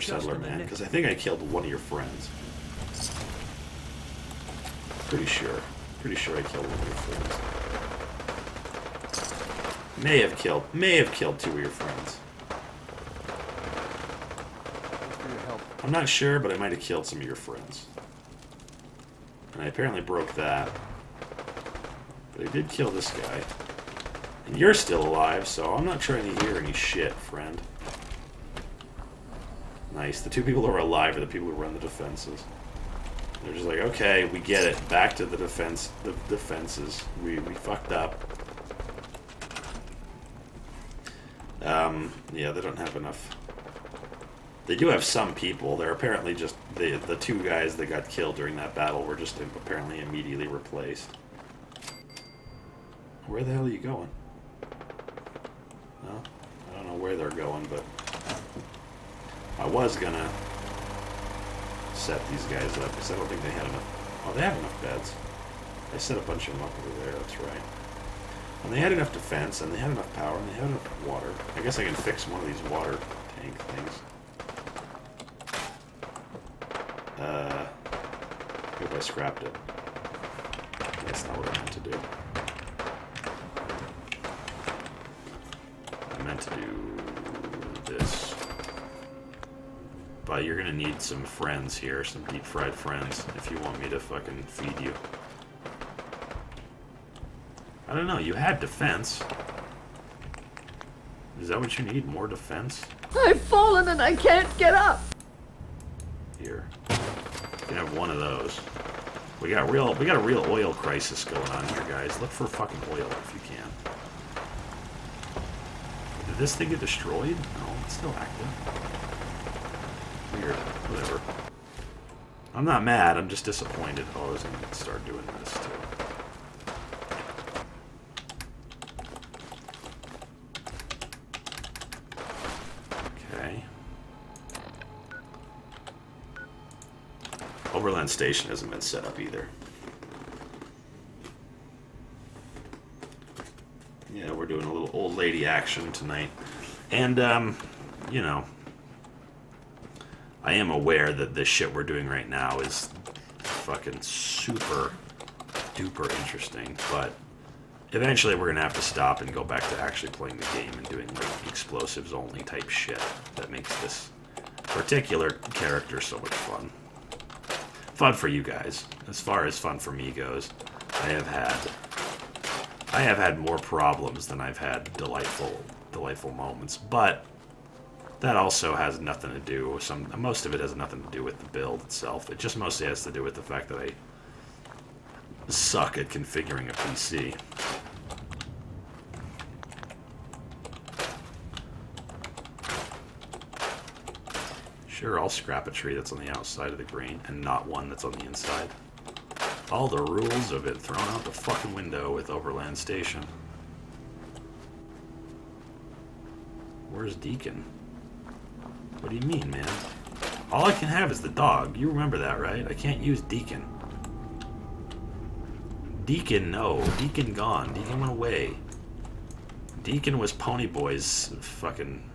Mr. Settler Man, because I think I killed one of your friends. Pretty sure. Pretty sure I killed one of your friends. May have killed two of your friends. I'm not sure, but I might have killed some of your friends. And I apparently broke that. But I did kill this guy. And you're still alive, so I'm not trying to hear any shit, friend. Nice. The two people who are alive are the people who run the defenses. They're just like, okay, we get it. Back to the defense. The defenses. We fucked up. Yeah, they don't have enough. They do have some people. They're apparently just the two guys that got killed during that battle were just apparently immediately replaced. Where the hell are you going? Well, I don't know where they're going, but I was gonna set these guys up because I don't think they had enough. Oh, they have enough beds. I set a bunch of them up over there. That's right. And they had enough defense, and they had enough power, and they had enough water. I guess I can fix one of these water tank things. I hope I scrapped it. That's not what I meant to do. I meant to do this. But you're gonna need some friends here, some deep fried friends, if you want me to fucking feed you. I don't know, you had defense. Is that what you need? More defense? I've fallen and I can't get up! Here. You can have one of those. We got a real oil crisis going on here, guys. Look for fucking oil if you can. Did this thing get destroyed? No, it's still active. Weird. Whatever. I'm not mad, I'm just disappointed. Oh, I was gonna start doing this too. Overland Station hasn't been set up either. Yeah, we're doing a little old lady action tonight. And, you know, I am aware that this shit we're doing right now is fucking super duper interesting, but eventually we're gonna have to stop and go back to actually playing the game and doing like explosives only type shit that makes this particular character so much fun. Fun for you guys. As far as fun for me goes, I have had more problems than I've had delightful moments, but that also has nothing to do with most of it has nothing to do with the build itself. It just mostly has to do with the fact that I suck at configuring a PC. Sure, I'll scrap a tree that's on the outside of the grain and not one that's on the inside. All the rules have been thrown out the fucking window with Overland Station. Where's Deacon? What do you mean, man? All I can have is the dog. You remember that, right? I can't use Deacon. Deacon, no. Deacon gone. Deacon went away. Deacon was Ponyboy's fucking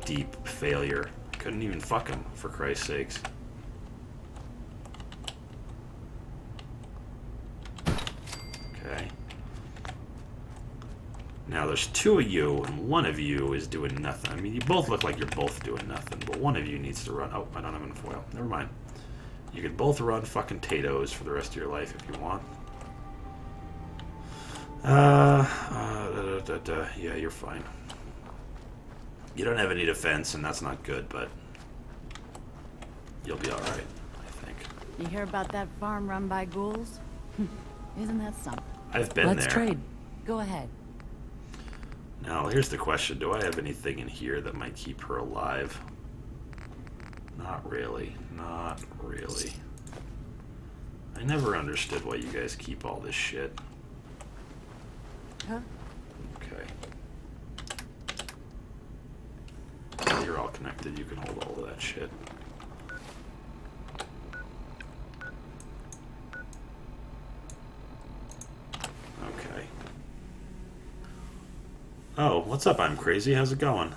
deep failure. Couldn't even fuck him, for Christ's sakes. Okay. Now there's two of you, and one of you is doing nothing. I mean, you both look like you're both doing nothing, but one of you needs to run. Oh, I don't have enough oil. Never mind. You could both run fucking potatoes for the rest of your life if you want. Yeah, you're fine. You don't have any defense, and that's not good, but you'll be alright, I think. You hear about that farm run by ghouls? Isn't that something? I've been there. Let's trade. Go ahead. Now, here's the question. Do I have anything in here that might keep her alive? Not really. Not really. I never understood why you guys keep all this shit. Huh? Okay. You're all connected. You can hold all of that shit. Okay. Oh, what's up? I'm crazy. How's it going?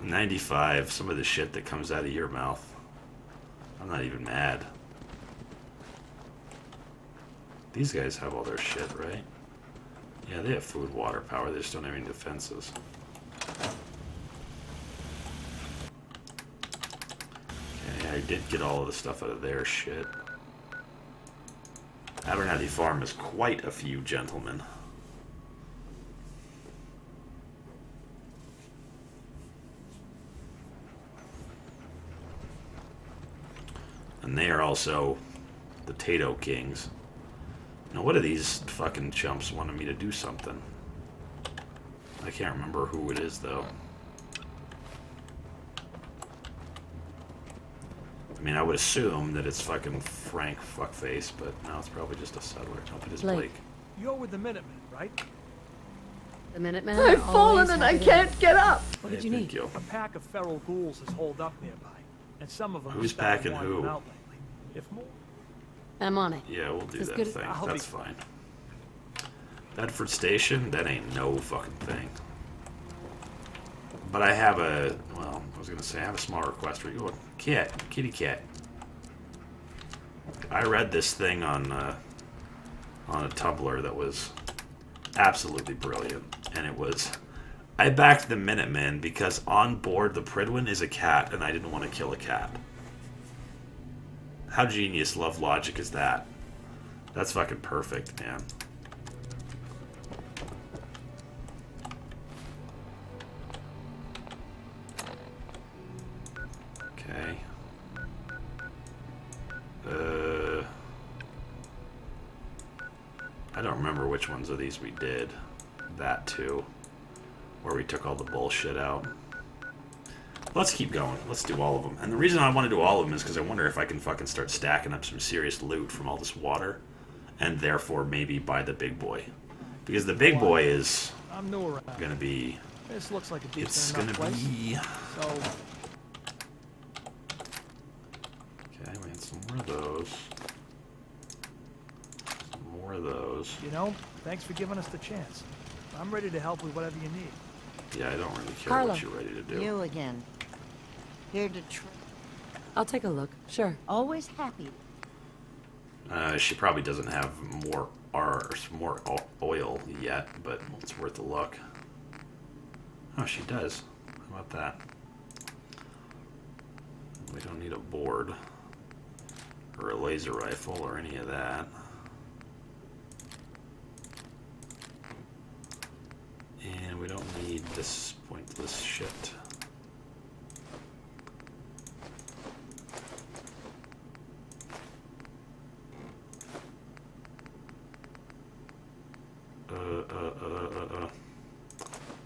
95, some of the shit that comes out of your mouth. I'm not even mad. These guys have all their shit, right? Yeah, they have food, water, power. They just don't have any defenses. Okay, I did get all of the stuff out of their shit. Abernathy Farm is quite a few gentlemen. And they are also the Tato Kings. Now, what are these fucking chumps wanting me to do something? I can't remember who it is, though. I mean, I would assume that it's fucking Frank Fuckface, but no, it's probably just a settler. Hope it is Blake. You're with the Minutemen, right? The Minutemen. I've fallen and I can't get up. What did you need? A pack of feral ghouls is holed up nearby, and some of them Who's just started packing wandering who? out lately. If more. I'm on it. Yeah, we'll do As that good as- thing. I'll That's be- fine. Bedford Station? That ain't no fucking thing. But I have a... Well, I was going to say, I have a small request for you. Oh, cat. Kitty cat. I read this thing on a Tumblr that was absolutely brilliant. And it was... I backed the Minutemen because on board the Pridwin is a cat, and I didn't want to kill a cat. How genius love logic is that? That's fucking perfect, man. Okay. I don't remember which ones of these we did. That too. Where we took all the bullshit out. Let's keep going. Let's do all of them. And the reason I want to do all of them is because I wonder if I can fucking start stacking up some serious loot from all this water. And therefore maybe buy the big boy. Because the big boy is I'm new around. going to be... This looks like a It's decent going enough to place. be... So, Okay, we had some more of those. Some more of those. you know, thanks for giving us the chance. I'm ready to help with whatever you need. Yeah, I don't really care Carlo, what you're ready to do. You again. Here to try. I'll take a look. Sure. Always happy. She probably doesn't have more oil yet, but it's worth a look. Oh, she does. How about that? We don't need a board or a laser rifle or any of that. And we don't need this pointless shit.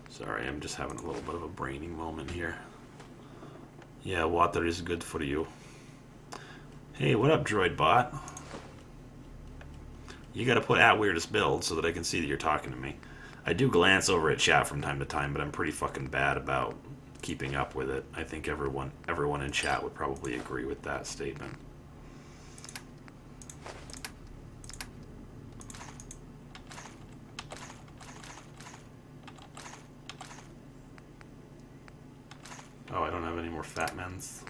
Sorry, I'm just having a little bit of a braining moment here. Yeah, water is good for you. Hey, what up, droid bot? You gotta put at weirdest build so that I can see that you're talking to me. I do glance over at chat from time to time, but I'm pretty fucking bad about keeping up with it. I think everyone in chat would probably agree with that statement. Oh, I don't have any more fat mens.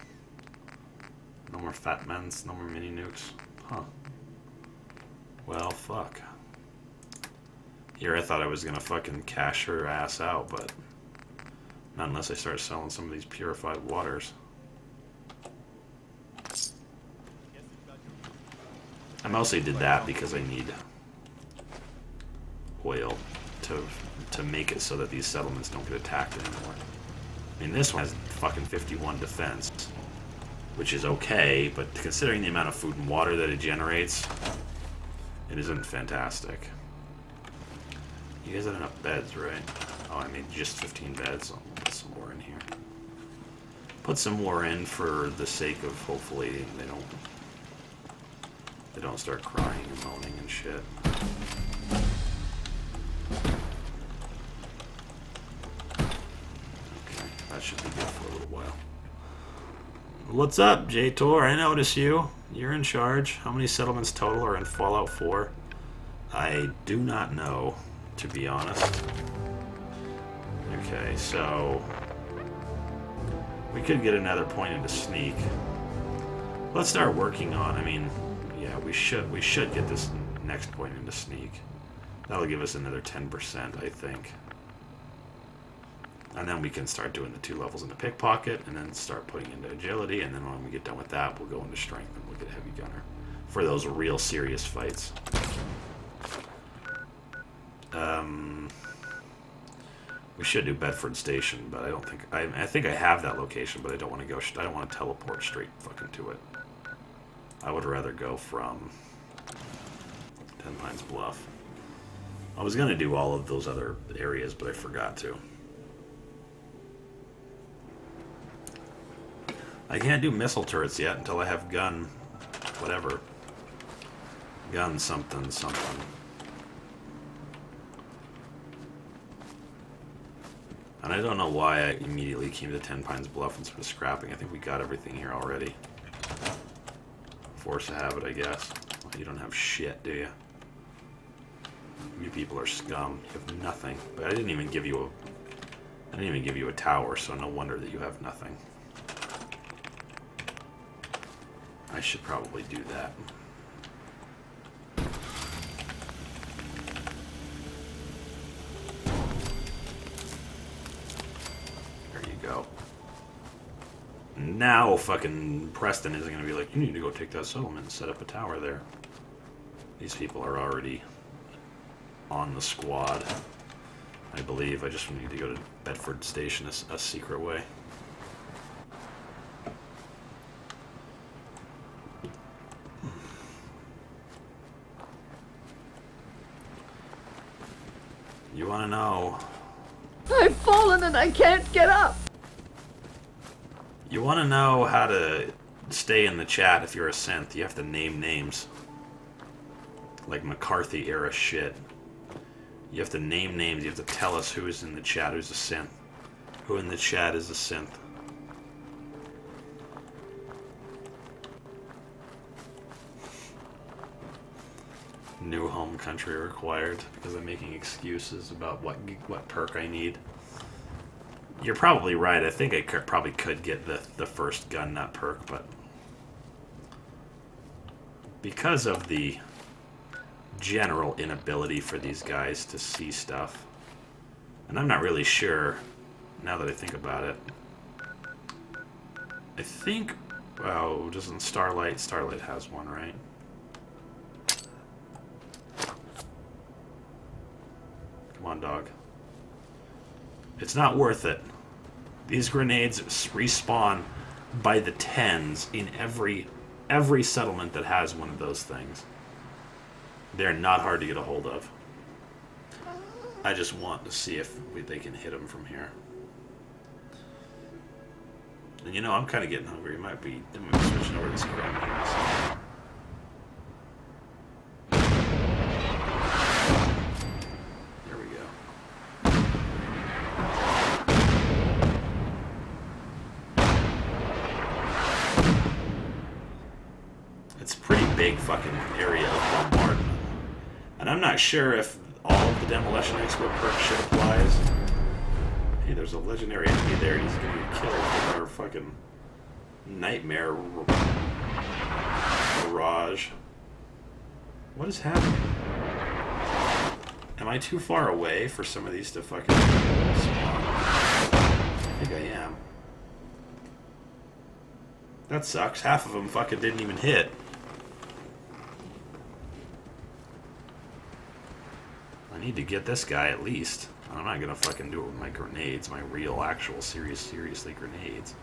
No more fat mens, no more mini nukes. Huh. Well, fuck. Here I thought I was gonna fucking cash her ass out, but not unless I start selling some of these purified waters. I mostly did that because I need oil to make it so that these settlements don't get attacked anymore. I mean, this one has fucking 51 defense, which is okay, but considering the amount of food and water that it generates, it isn't fantastic. You guys have enough beds, right? Oh, I made just 15 beds. I'll put some more in here. Put some more in for the sake of hopefully they don't start crying and moaning and shit. Okay, that should be good for a little while. What's up, J-Tor? I notice you. You're in charge. How many settlements total are in Fallout 4? I do not know, to be honest. Okay, so We could get another point into sneak. Let's start working on, I mean, yeah, we should get this next point into sneak. That'll give us another 10%, I think. And then we can start doing the 2 levels into pickpocket, and then start putting into agility, and then when we get done with that, we'll go into strength and we'll get heavy gunner for those real serious fights. We should do Bedford Station, but I don't think I think I have that location, but I don't want to go. I don't want to teleport straight fucking to it. I would rather go from 10 Pines Bluff. I was gonna do all of those other areas, but I forgot to. I can't do missile turrets yet until I have gun, whatever. Gun something something. And I don't know why I immediately came to 10 Pines Bluff instead of scrapping. I think we got everything here already. Force of habit, I guess. Well, you don't have shit, do you? You people are scum. You have nothing. But I didn't even give you a tower, so no wonder that you have nothing. I should probably do that. There you go. Now fucking Preston isn't gonna be like, you need to go take that settlement and set up a tower there. These people are already on the squad, I believe. I just need to go to Bedford Station a secret way. You want to know? I've fallen and I can't get up. You want to know how to stay in the chat if you're a synth? You have to name names. Like McCarthy era shit. You have to name names. You have to tell us who is in the chat who's a synth. Who in the chat is a synth. New home country required because I'm making excuses about what perk I need. You're probably right. I think I probably could get the first gun nut perk, but because of the general inability for these guys to see stuff, and I'm not really sure now that I think about it. I think, well, doesn't Starlight has one, right? Come on, dog. It's not worth it. These grenades respawn by the tens in every settlement that has one of those things. They're not hard to get a hold of. I just want to see if they can hit them from here. And you know, I'm kind of getting hungry. I'm gonna be switching over to this ground. There we go. It's a pretty big fucking area of bombardment. And I'm not sure if all of the demolition expert perk shit applies. Hey, there's a legendary enemy there. He's gonna get killed with our fucking nightmare barrage. What is happening? Am I too far away for some of these to fucking spawn? I think I am. That sucks. Half of them fucking didn't even hit. I need to get this guy at least. I'm not gonna fucking do it with my grenades, my real, actual, seriously grenades.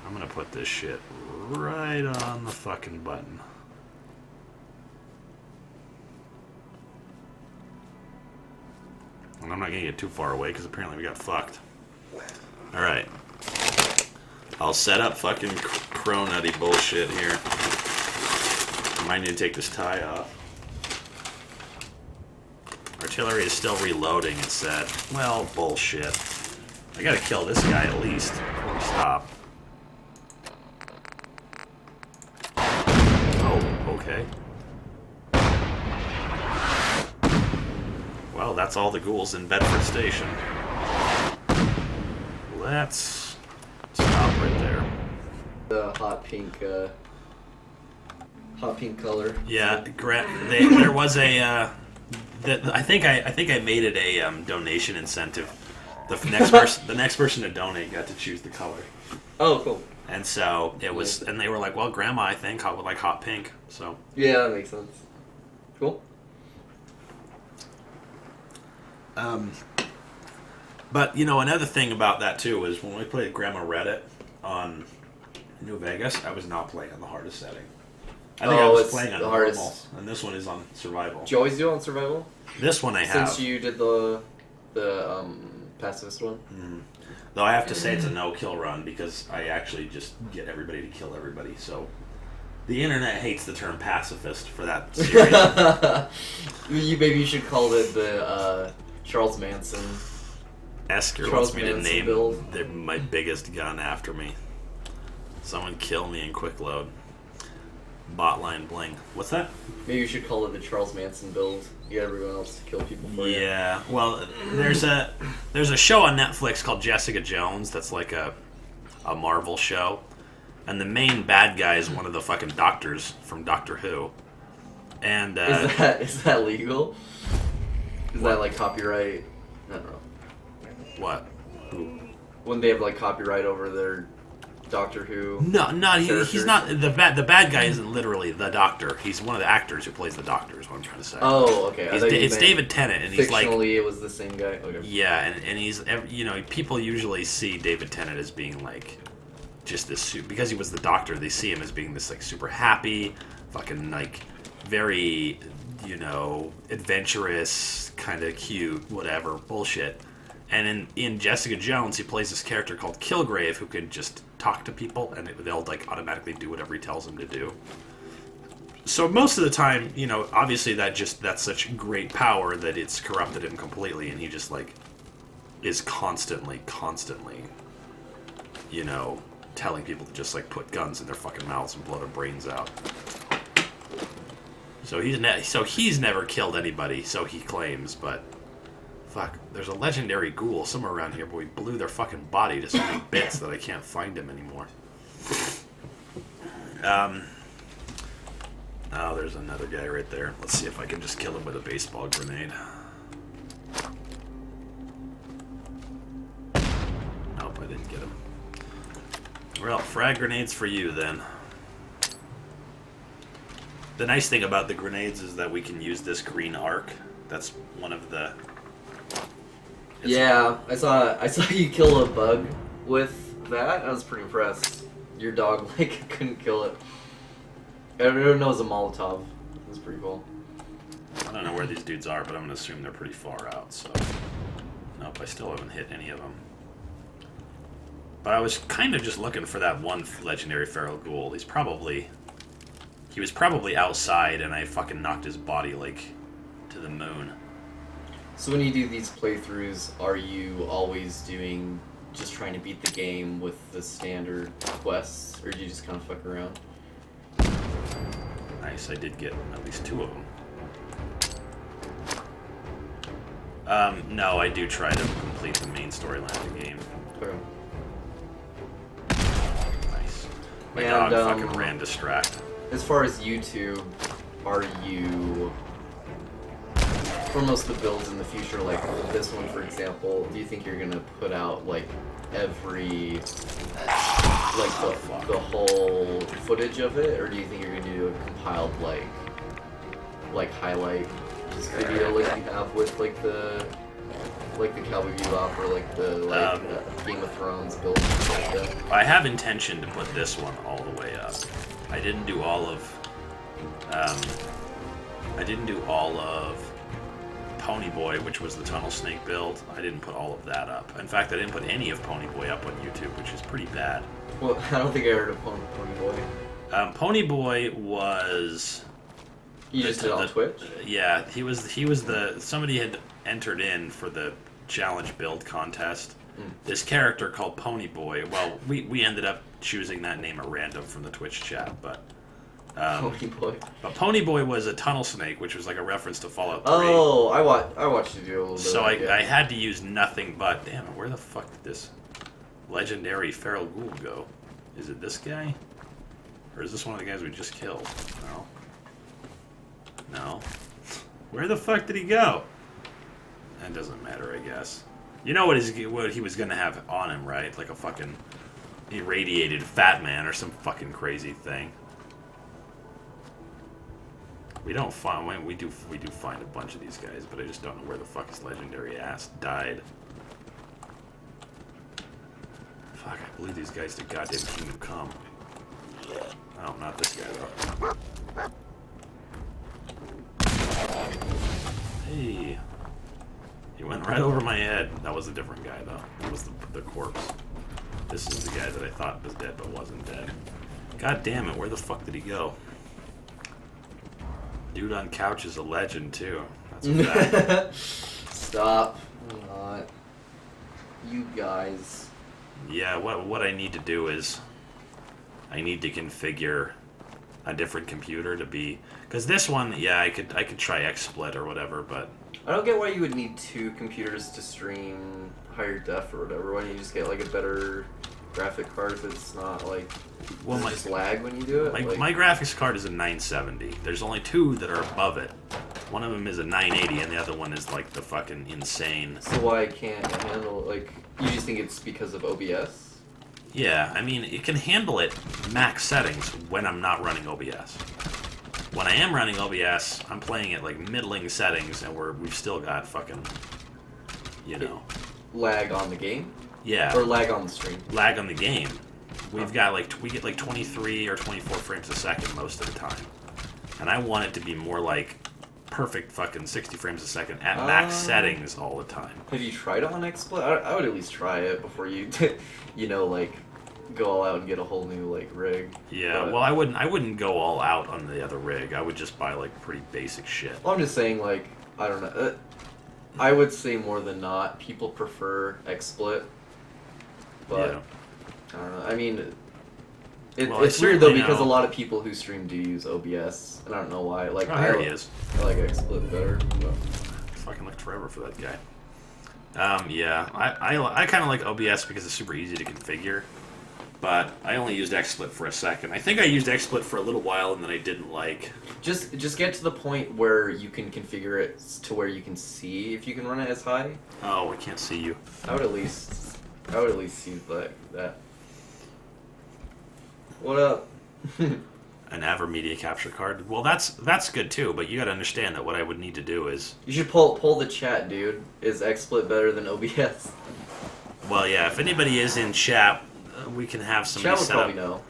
I'm gonna put this shit right on the fucking button. And I'm not gonna get too far away because apparently we got fucked. Alright. I'll set up fucking cronutty bullshit here. I might need to take this tie off. Artillery is still reloading, it said. Well, bullshit. I gotta kill this guy at least before we stop. Oh, okay. Well, that's all the ghouls in Bedford Station. Let's The hot pink color. Yeah, there was a. I think I made it a donation incentive. The next person to donate got to choose the color. Oh, cool. And so it was, and they were like, "Well, Grandma, I think I would like hot pink." So Yeah, that makes sense. Cool. But you know, another thing about that too was when we played Grandma Reddit on New Vegas, I was not playing on the hardest setting. I think I was playing on the normal, hardest. and this one is on survival. Do you always do it on survival? This one I have. Since you did the pacifist one. Though I have to say it's a no-kill run because I actually just get everybody to kill everybody. So the internet hates the term pacifist for that series. Maybe you should call it the Charles Manson. Esker Charles wants me to Manson name build. my biggest gun after me. Someone kill me in quick load. Botline bling. What's that? Maybe you should call it the Charles Manson build. You get everyone else to kill people for you. Yeah. Well, there's a show on Netflix called Jessica Jones that's like a Marvel show, and the main bad guy is one of the fucking doctors from Doctor Who. And is that legal? Is that like copyright? I don't know. what? When they have like copyright over their Doctor Who. No, he's characters? not the bad guy isn't literally the Doctor. He's one of the actors who plays the Doctor. Is what I'm trying to say. Oh, okay. It's David Tennant, and he's like fictionally, it was the same guy. Okay. yeah, and he's people usually see David Tennant as being like just this because he was the Doctor. They see him as being this like super happy, fucking like very adventurous, kind of cute, whatever bullshit. And in Jessica Jones, he plays this character called Kilgrave who can just talk to people and they'll like automatically do whatever he tells them to do. So most of the time, obviously that's such great power that it's corrupted him completely, and he just like is constantly, telling people to just like put guns in their fucking mouths and blow their brains out. So he's never killed anybody, so he claims, but fuck, there's a legendary ghoul somewhere around here, but we blew their fucking body to so many bits that I can't find him anymore. Oh, there's another guy right there. Let's see if I can just kill him with a baseball grenade. Nope, I didn't get him. Well, frag grenades for you then. The nice thing about the grenades is that we can use this green arc. That's one of the... Yeah, I saw you kill a bug with that. I was pretty impressed. Your dog couldn't kill it. I don't know, it was a Molotov. It was pretty cool. I don't know where these dudes are, but I'm gonna assume they're pretty far out. So, nope, I still haven't hit any of them. But I was kind of just looking for that one legendary feral ghoul. He was probably outside, and I fucking knocked his body to the moon. So when you do these playthroughs, are you always just trying to beat the game with the standard quests, or do you just kind of fuck around? Nice, I did get at least 2 of them. No, I do try to complete the main storyline of the game. Okay. Nice. My And, dog fucking ran distract. As far as YouTube, are you, for most of the builds in the future, like this one for example, do you think you're gonna put out every the whole footage of it, or do you think you're gonna do a compiled highlight video like you have with the Cowboy Bebop or the Game of Thrones build? I have intention to put this one all the way up. I didn't do all of Ponyboy, which was the Tunnel Snake build. I didn't put all of that up. In fact, I didn't put any of Ponyboy up on YouTube, which is pretty bad. Well, I don't think I heard of Ponyboy. Ponyboy was... You just did it on Twitch? Yeah, he was somebody had entered in for the challenge build contest. This character called Ponyboy. Well, we ended up choosing that name at random from the Twitch chat, but Ponyboy. But Ponyboy was a tunnel snake, which was like a reference to Fallout 3. Oh, I watched you do a little bit. So I had to use nothing but... Damn it, where the fuck did this legendary feral ghoul go? Is it this guy? Or is this one of the guys we just killed? No. No. Where the fuck did he go? That doesn't matter, I guess. You know what he was gonna have on him, right? Like a fucking irradiated fat man or some fucking crazy thing. We don't find we do find a bunch of these guys, but I just don't know where the fuck his legendary ass died. Fuck, I believe these guys to goddamn Kingdom Come. Oh, not this guy though. Hey. He went right over my head. That was a different guy though. That was the corpse. This is the guy that I thought was dead but wasn't dead. God damn it, where the fuck did he go? Dude on couch is a legend too. That's a fact. Stop. I'm not. You guys. Yeah, what I need to do is I need to configure a different computer to be, because this one, yeah, I could try XSplit or whatever, but I don't get why you would need 2 computers to stream higher def or whatever. Why don't you just get like a better graphic card if it's not like, well, does it just lag when you do it? My graphics card is a 970. There's only 2 that are above it. One of them is a 980 and the other one is like the fucking insane. So why can't it handle, like, you just think it's because of OBS? Yeah, I mean, it can handle it max settings when I'm not running OBS. When I am running OBS, I'm playing it like middling settings, and we've still got fucking, you know, Lag on the game? yeah, Or lag on the stream? lag on the game. We've got like we get like 23 or 24 frames a second most of the time, and I want it to be more like perfect fucking 60 frames a second at max settings all the time. Have you tried it on XSplit? I would at least try it before you, you know, like, go all out and get a whole new like rig. Yeah, But- well, I wouldn't go all out on the other rig. I would just buy like pretty basic shit. Well, I'm just saying, like, I don't know. I would say more than not, people prefer XSplit. But Yeah. I don't know. I mean, Well, it's I weird though certainly because a know. lot of people who stream do use OBS, and I don't know why. Like, Oh, there he is. I like XSplit better. But. Fucking looked forever for that guy. Yeah, I kind of like OBS because it's super easy to configure. But I only used XSplit for a second. I think I used XSplit for a little while and then I didn't like. Just get to the point where you can configure it to where you can see if you can run it as high. Oh, I can't see you. I would at least see that. What up? An AverMedia capture card. Well, that's good too. But you got to understand that what I would need to do is. You should pull the chat, dude. Is XSplit better than OBS? Well, yeah. If anybody is in chat, we can have somebody Chat would set probably up. know.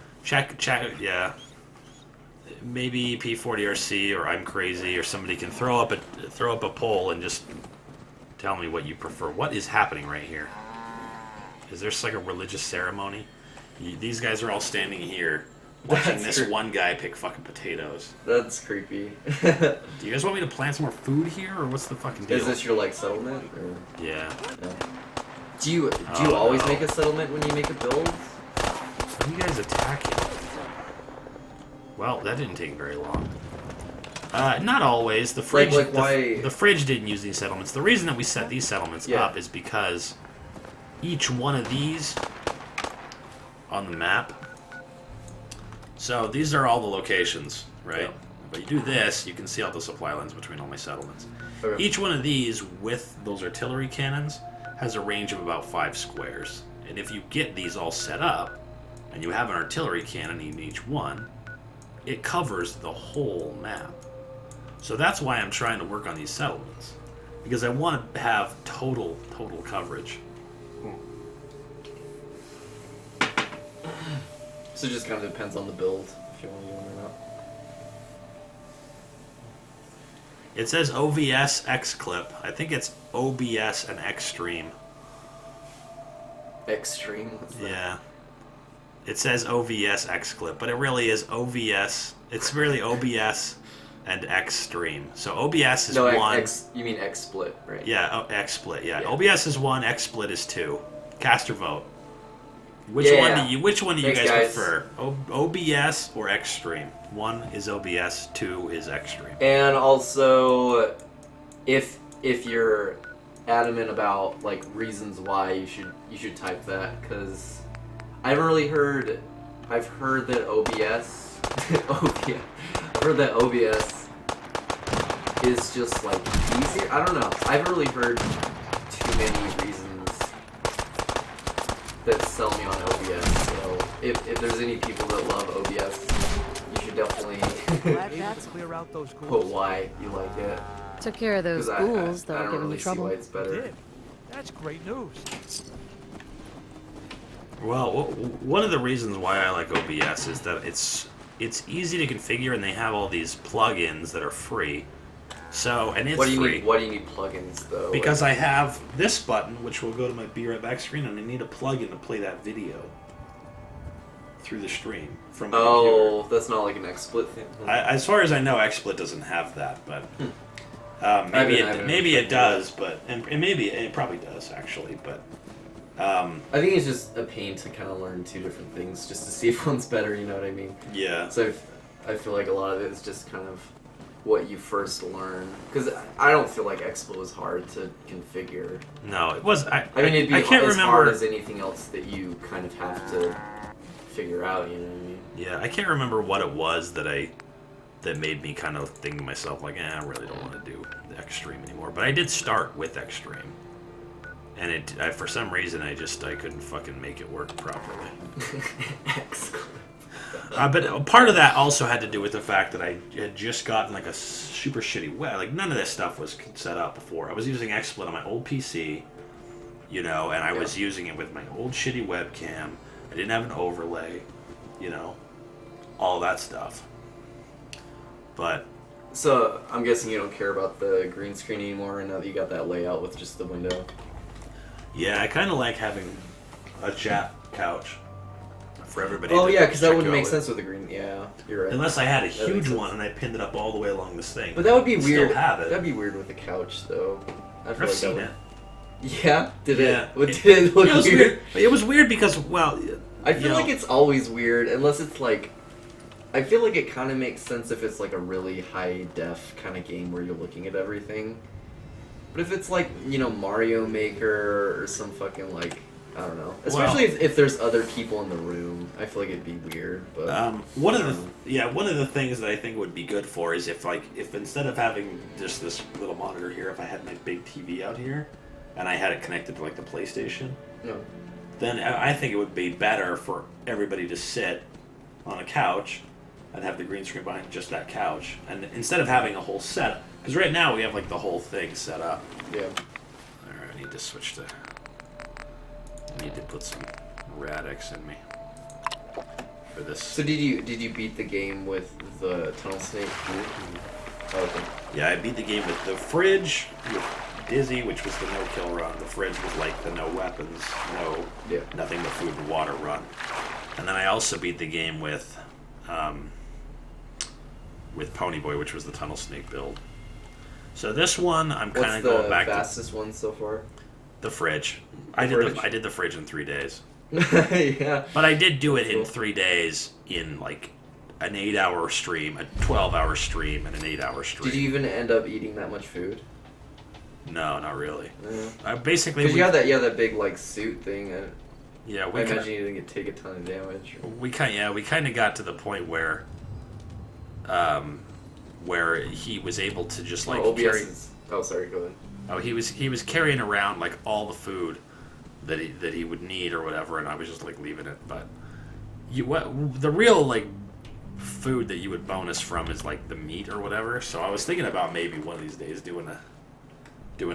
Chat. Yeah. Maybe P40RC or I'm crazy or somebody can throw up a poll and just tell me what you prefer. What is happening right here? Is there like a religious ceremony? These guys are all standing here watching That's this creepy. one guy pick fucking potatoes. That's creepy. Do you guys want me to plant some more food here, or what's the fucking deal? Is this your like settlement? Or? Yeah. No. Do you Oh, always no. make a settlement when you make a build? What are you guys attacking? Well, that didn't take very long. Not always. The fridge. Like why? The fridge didn't use these settlements. The reason that we set these settlements Yeah. up is because each one of these on the map. So these are all the locations, right? Yeah. But you do this, you can see all the supply lines between all my settlements. Okay. Each one of these with those artillery cannons has a range of about 5 squares. And if you get these all set up, and you have an artillery cannon in each one, it covers the whole map. So that's why I'm trying to work on these settlements. Because I want to have total coverage. So it just kind of depends on the build if you want to go in or not. It says OVS XClip. I think it's OBS and Xstream. Extreme. What's that? Yeah. It says OVS XClip, but it really is OVS. It's really OBS and Xstream. So OBS is No, one. you mean XSplit, right? Yeah, XSplit. Yeah. Yeah. OBS is 1, XSplit is 2. Cast your vote. Which Yeah. Which one do you Thanks, guys guys. prefer? OBS or Xstream? 1 is OBS, 2 is Xstream. And also, if you're adamant about like reasons why you should type that, because I haven't really heard I've heard that OBS, OBS, I've heard that OBS is just like easier. I don't know. I haven't really heard too many reasons that sell me on OBS. So if there's any people that love OBS, you should definitely Glad Able that's to clear out those put ghouls. why you like it. took care of those 'Cause ghouls that I were don't giving really me see trouble. why it's better. Did. That's great news. Well, one of the reasons why I like OBS is that it's easy to configure, and they have all these plugins that are free. So, and it's What do you free. need? Why do you need plugins though? Because I have this button, which will go to my Be Right Back screen, and I need a plugin to play that video through the stream from my oh, that's not like an XSplit thing. computer. As far as I know, XSplit doesn't have that, but I haven't maybe it checked does. But and maybe it probably does actually. But I think it's just a pain to kind of learn two different things just to see if one's better. You know what I mean? yeah, So I feel like a lot of it is just kind of what you first learn. Because I don't feel like XSplit was hard to configure. no, it was. I I mean, it'd be I can't as remember. hard as anything else that you kind of have to figure out. You know what I mean? Yeah, I can't remember what it was that made me kind of think to myself like, I really don't want to do the Extreme anymore. But I did start with Extreme, and for some reason I couldn't fucking make it work properly. But part of that also had to do with the fact that I had just gotten like a super shitty web. Like none of this stuff was set up before. I was using XSplit on my old PC, you know, and I was using it with my old shitty webcam. I didn't have an overlay, you know, all that stuff. But So I'm guessing you don't care about the green screen anymore, and now that you got that layout with just the window. yeah, I kind of like having a chat couch for everybody. Oh to yeah, because that check wouldn't out make with. sense with the green. Yeah, you're right. Unless I had a That huge makes sense. one and I pinned it up all the way along this thing. But that would be I weird. Still have it. That'd be weird with the couch, though. I feel I've like seen that it. would... Yeah? Did Yeah. it? Did it look It was weird? It was weird because, well, I feel you like know, it's always weird, unless it's like... I feel like it kind of makes sense if it's like a really high def kind of game where you're looking at everything. But if it's like, you know, Mario Maker or some fucking like... I don't know. Especially if there's other people in the room, I feel like it'd be weird. But one of the things that I think would be good for is if instead of having just this little monitor here, if I had my big TV out here, and I had it connected to like the PlayStation, no. then I think it would be better for everybody to sit on a couch and have the green screen behind just that couch, and instead of having a whole set, because right now we have like the whole thing set up. Yeah. All right, I need to switch to. I need to put some Radix in me for this. So did you beat the game with the tunnel snake? Oh, okay. Yeah, I beat the game with the fridge, with Dizzy, which was the no-kill run. The fridge was like the no weapons, nothing but food and water run. And then I also beat the game with Ponyboy, which was the tunnel snake build. So this one, I'm kind of going back What's the fastest one so far? The fridge. The fridge? I did the fridge in 3 days. Yeah. But I did do it in Cool. 3 days in like an 8-hour stream, a 12-hour stream, and an 8-hour stream. Did you even end up eating that much food? No, not really. Yeah. Basically, Because you had that big like suit thing. yeah, I imagine you didn't take a ton of damage. we kind of got to the point where he was able to just like OBS carry. Oh, sorry. Go ahead. Oh, he was carrying around like all the food that he would need or whatever, and I was just like leaving it. But the real like food that you would bonus from is like the meat or whatever. So I was thinking about maybe one of these days doing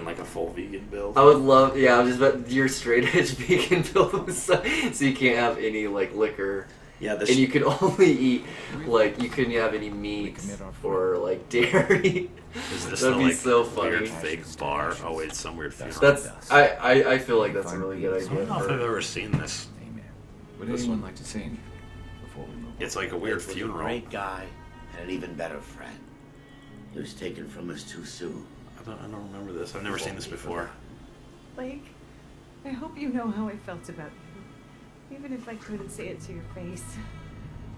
like a full vegan build. I would love. Yeah, I'm just about your straight edge vegan build, so you can't have any like liquor. Yeah, And you could only eat, like, you couldn't have any meat or, like, dairy. is this That'd the, be like, so funny. weird fake bar? Oh wait, some weird funeral. I feel like that's a really good I idea. don't know if I've For, ever seen this. Amen. Would anyone like to say anything before we move? It's like a weird Blake was funeral. a great guy and an even better friend. He was taken from us too soon. I don't remember this. I've never seen this before. Blake, I hope you know how I felt about you. Even if I couldn't say it to your face.